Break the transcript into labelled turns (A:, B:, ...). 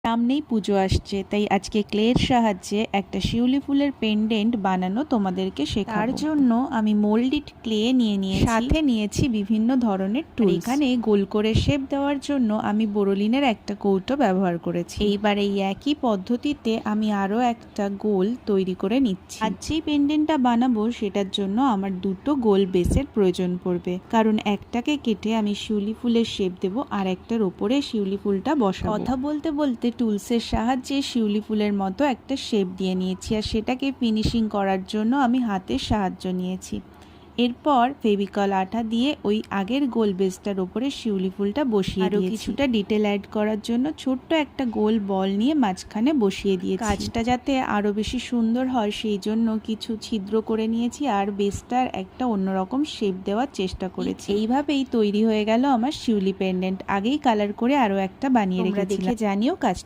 A: সামনেই পুজো আসছে, তাই আজকে ক্লের সাহায্যে একটা শিউলি ফুলের পেন্ডেন্ট বানানো তোমাদেরকে শেখাবো। তার জন্য আমি মোল্ডেড ক্লে নিয়ে নিয়েছি, সাথে নিয়েছি বিভিন্ন ধরনের টুল। এখানে গোল করে শেপ দেওয়ার জন্য আমি বোরোলিনের একটা কৌটো ব্যবহার করেছি। এইবার এই একই পদ্ধতিতে আমি আরও একটা গোল তৈরি করে নিচ্ছি। আজ যেই পেন্ডেন্টটা বানাবো সেটার জন্য আমার দুটো গোল বেসের প্রয়োজন পড়বে, কারণ একটাকে কেটে আমি শিউলি ফুলের শেপ দেবো আর একটার ওপরে শিউলি ফুলটা বসাবো। কথা বলতে বলতে টুলসের সাহায্যে শিউলি ফুলের মতো একটা শেপ দিয়ে নিয়েছি, আর সেটাকে ফিনিশিং করার জন্য আমি হাতের সাহায্য নিয়েছি। এরপর ফেভিকল আঠা দিয়ে ওই আগের গোল বেসটার ওপরে শিউলি ফুলটা বসিয়ে দিয়েছি। কিছুটা ডিটেল অ্যাড করার জন্য ছোট্ট একটা গোল বল নিয়ে মাঝখানে বসিয়ে দিয়েছি। কাজটা যাতে আরো বেশি সুন্দর হয় সেই জন্য কিছু ছিদ্র করে নিয়েছি আর বেসটার একটা অন্যরকম শেপ দেওয়ার চেষ্টা করেছি। এইভাবেই তৈরি হয়ে গেল আমার শিউলি পেন্ডেন্ট। আগেই কালার করে আরো একটা বানিয়ে রেখেছিলাম। দেখে জানিও কাজটা